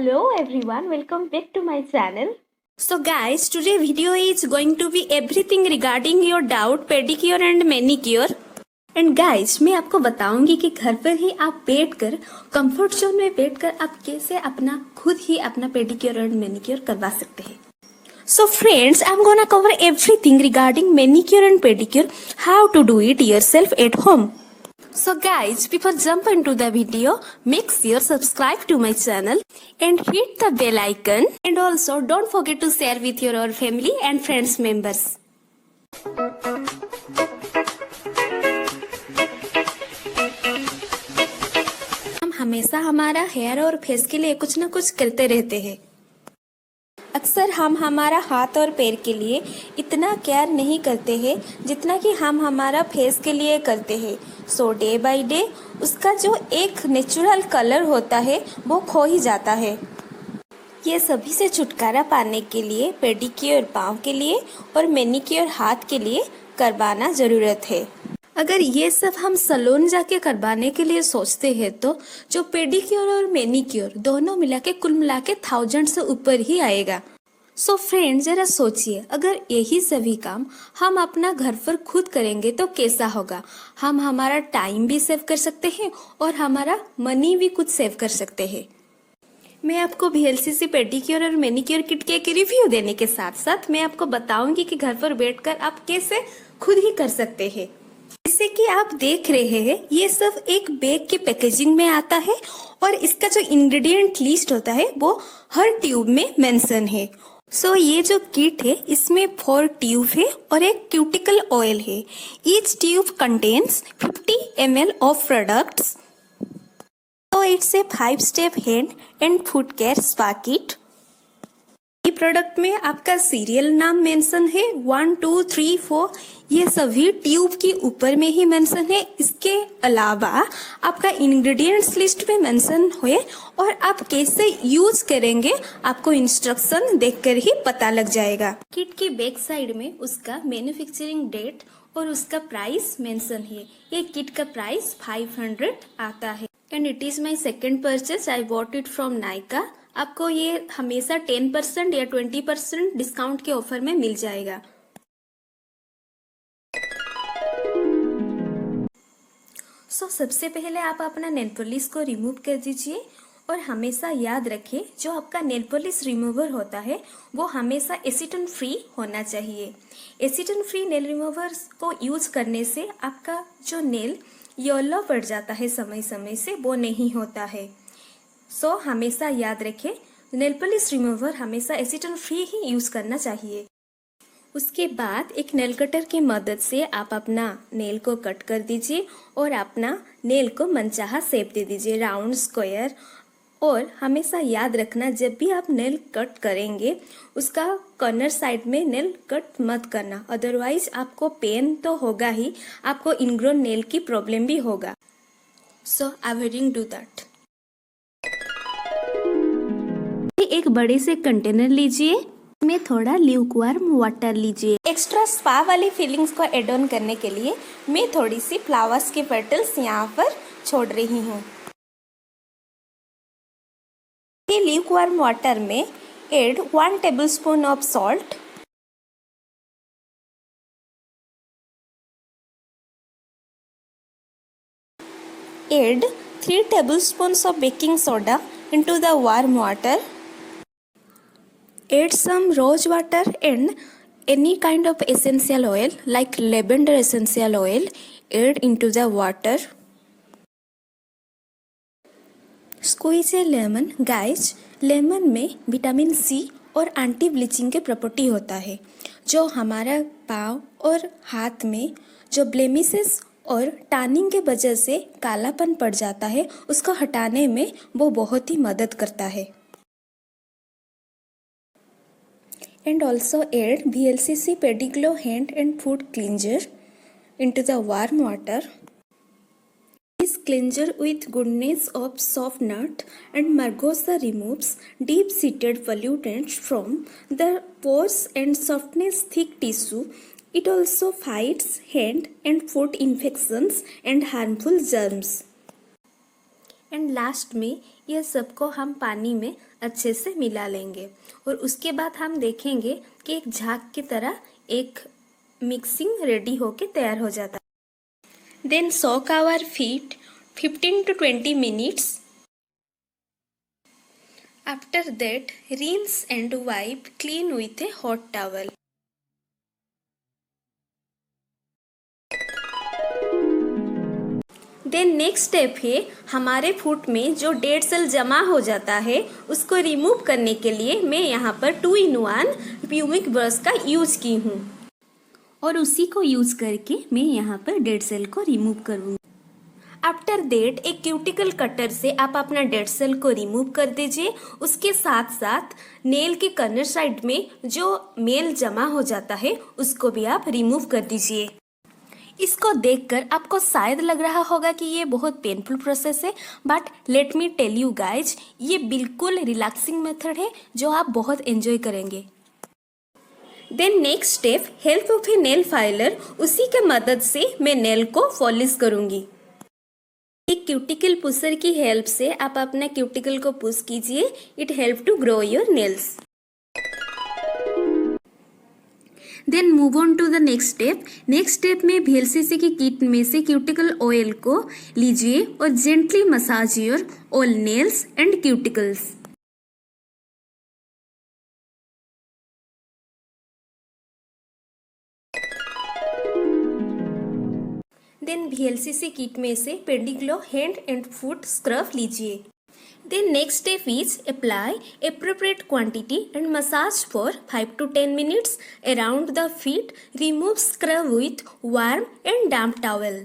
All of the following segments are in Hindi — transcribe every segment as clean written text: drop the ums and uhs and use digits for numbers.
Hello everyone, welcome back to my channel. So guys, today video is going to be everything regarding your doubt pedicure and manicure. And guys मैं आपको बताऊंगी कि घर पर ही आप बैठकर कंफर्ट जोन में बैठकर आप कैसे खुद ही अपना पेडिक्योर और मैनिक्योर करवा सकते हैं. So friends, I'm gonna cover everything regarding manicure and pedicure, how to do it yourself at home. So guys, before jump into the video, make sure subscribe to my channel and hit the bell icon, and also don't forget to share with your all family and friends members. हम हमेशा हमारा हेयर और फेस के लिए कुछ न कुछ करते रहते हैं. अक्सर हम हमारा हाथ और पैर के लिए इतना केयर नहीं करते हैं जितना कि हम हमारा फेस के लिए करते हैं. सो डे बाय डे उसका जो एक नेचुरल कलर होता है वो खो ही जाता है. ये सभी से छुटकारा पाने के लिए पेडिक्योर पाँव के लिए और मैनिक्योर हाथ के लिए करवाना ज़रूरत है. अगर ये सब हम सैलून जाके करवाने के लिए सोचते हैं तो जो पेडिक्योर और मैनिक्योर दोनों मिला के कुल मिला के 1000 से ऊपर ही आएगा. सो फ्रेंड, जरा सोचिए, अगर यही सभी काम हम अपना घर पर खुद करेंगे तो कैसा होगा. हम हमारा टाइम भी सेव कर सकते हैं और हमारा मनी भी कुछ सेव कर सकते हैं. मैं आपको VLCC पेडिक्योर और मैनिक्योर किट के एक रिव्यू देने के साथ साथ मैं आपको बताऊंगी कि घर पर बैठकर आप कैसे खुद ही कर सकते हैं. जैसे कि आप देख रहे हैं, ये सब एक बैग के पैकेजिंग में आता है और इसका जो इंग्रेडिएंट लिस्ट होता है वो हर ट्यूब में मेंशन है. सो ये जो किट है इसमें 4 ट्यूब है और एक क्यूटिकल ऑयल है. Each tube contains 50 ml of products. So it's a 5-step hand and foot care spa kit. ये प्रोडक्ट में आपका सीरियल नाम मेंशन है 1, 2, 3, 4. ये सभी ट्यूब के ऊपर में ही मेंशन है. इसके अलावा आपका इंग्रेडिएंट्स लिस्ट में मेंशन है और आप कैसे यूज करेंगे आपको इंस्ट्रक्शन देखकर ही पता लग जाएगा. किट की बैक साइड में उसका मैन्युफैक्चरिंग डेट और उसका प्राइस मेंशन है. ये किट का प्राइस 500 आता है and it is my second purchase. I bought it from Nykaa. आपको ये हमेशा 10% या 20% डिस्काउंट के ऑफर में मिल जाएगा. सो सबसे पहले आप अपना नेल पॉलिश को रिमूव कर दीजिए और हमेशा याद रखें जो आपका नेल पॉलिश रिमूवर होता है वो हमेशा एसीटोन फ्री होना चाहिए. एसीटोन फ्री नेल रिमूवर को यूज करने से आपका जो नेल येलो पड़ जाता है समय समय से, वो नहीं होता है. सो हमेशा याद रखें नेल पॉलिश रिमूवर हमेशा एसीटोन फ्री ही यूज करना चाहिए. उसके बाद एक नेल कटर की मदद से आप अपना नेल को कट कर दीजिए और अपना नेल को मनचाहा शेप दे दीजिए, राउंड, स्क्वायर. और हमेशा याद रखना जब भी आप नेल कट करेंगे उसका कॉर्नर साइड में नेल कट मत करना, अदरवाइज आपको पेन तो होगा ही, आपको इनग्रोन नेल की प्रॉब्लम भी होगा. सो अवॉइडिंग डू दैट. एक बड़े से कंटेनर लीजिए, में थोड़ा ल्यूकवार्म वाटर लीजिए. एक्स्ट्रा स्पा वाली फीलिंग्स को एड ऑन करने के लिए मैं थोड़ी सी फ्लावर्स के पेटल्स यहाँ पर छोड़ रही हूँ. ल्यूकवार्म वाटर में add 1 tablespoon of salt, add 3 tablespoons of baking soda into the warm water. Add some rose water and any kind of essential oil like lavender essential oil. Add into the water. Squeeze a lemon. Guys, lemon में विटामिन C और एंटी ब्लीचिंग के प्रॉपर्टी होता है जो हमारा पाँव और हाथ में जो ब्लेमिसेस और टैनिंग के वजह से कालापन पड़ जाता है उसको हटाने में वो बहुत ही मदद करता है. And also add VLCC Pediglow hand and foot cleanser into the warm water. This cleanser with goodness of soft nut and margosa removes deep-seated pollutants from the pores and softens thick tissue. It also fights hand and foot infections and harmful germs. And last में यह सबको हम पानी में अच्छे से मिला लेंगे और उसके बाद हम देखेंगे कि एक झाग की तरह एक मिक्सिंग रेडी होके तैयार हो जाता है। Then soak our feet 15 to 20 minutes. After that, rinse and wipe clean with a hot towel. Then next step है हमारे फुट में जो डेड सेल जमा हो जाता है उसको रिमूव करने के लिए मैं यहाँ पर 2-in-1 प्यूमिक ब्रश का यूज की हूँ और उसी को यूज करके मैं यहाँ पर डेड सेल को रिमूव करूँगी। आफ्टर दैट एक क्यूटिकल कटर से आप अपना डेड सेल को रिमूव कर दीजिए। उसके साथ साथ नेल के कॉर्नर साइड में जो मेल जमा हो जाता है उसको भी आप रिमूव कर दीजिए। इसको देखकर आपको शायद लग रहा होगा कि ये बहुत पेनफुल प्रोसेस है, but let me tell you guys, ये बिल्कुल रिलैक्सिंग मेथड है जो आप बहुत एंजॉय करेंगे। Then next step, help of a nail filer, उसी के मदद से मैं नेल को पॉलिश करूंगी। एक क्यूटिकल पुशर की हेल्प से आप अपना क्यूटिकल को पुश कीजिए। It help to grow your nails. Then move on to the next step. Next step में VLCC की किट में से क्यूटिकल ऑयल को लीजिए और gently massage your all nails and cuticles. Then VLCC kit में से Pediglow hand and foot scrub लीजिए। Then next step is apply appropriate quantity and massage for 5 to 10 minutes around the feet. Remove scrub with warm and damp towel.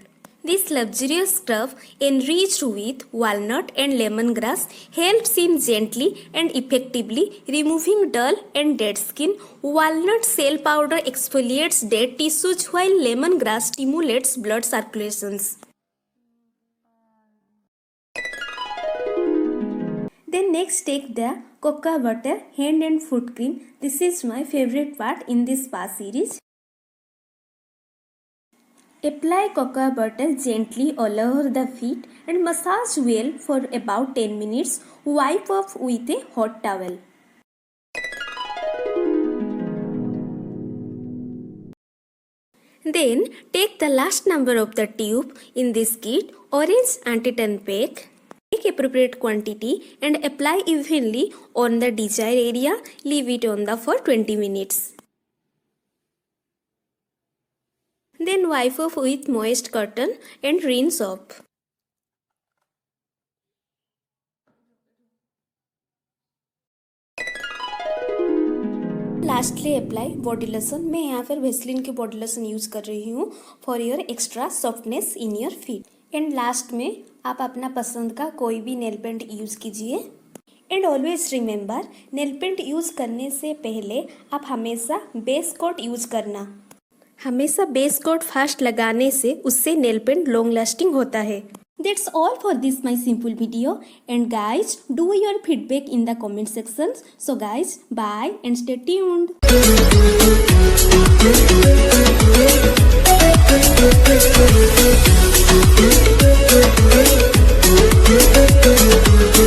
This luxurious scrub enriched with walnut and lemongrass helps in gently and effectively removing dull and dead skin. Walnut shell powder exfoliates dead tissues while lemongrass stimulates blood circulations. Then next take the cocoa butter hand and foot cream. This is my favorite part in this spa series. Apply cocoa butter gently all over the feet and massage well for about 10 minutes. Wipe off with a hot towel. Then take the last number of the tube in this kit, orange anti-tan pack. Take appropriate quantity and apply evenly on the desired area. Leave it on the for 20 minutes. Then wipe off with moist cotton and rinse off. Lastly apply body lotion. मैं यहाँ पर वेस्लिन की बॉडी लोशन यूज़ कर रही हूँ for your extra softness in your feet. And last में आप अपना पसंद का कोई भी नेल पेंट यूज़ कीजिए। And always remember, nail paint use करने से पहले आप हमेशा बेस कोट यूज़ करना। हमेशा बेस कोट फास्ट लगाने से उससे नेल पेंट लॉन्ग लास्टिंग होता है। That's all for this my simple video, and guys, do your feedback in the comment section. So guys, bye and stay tuned.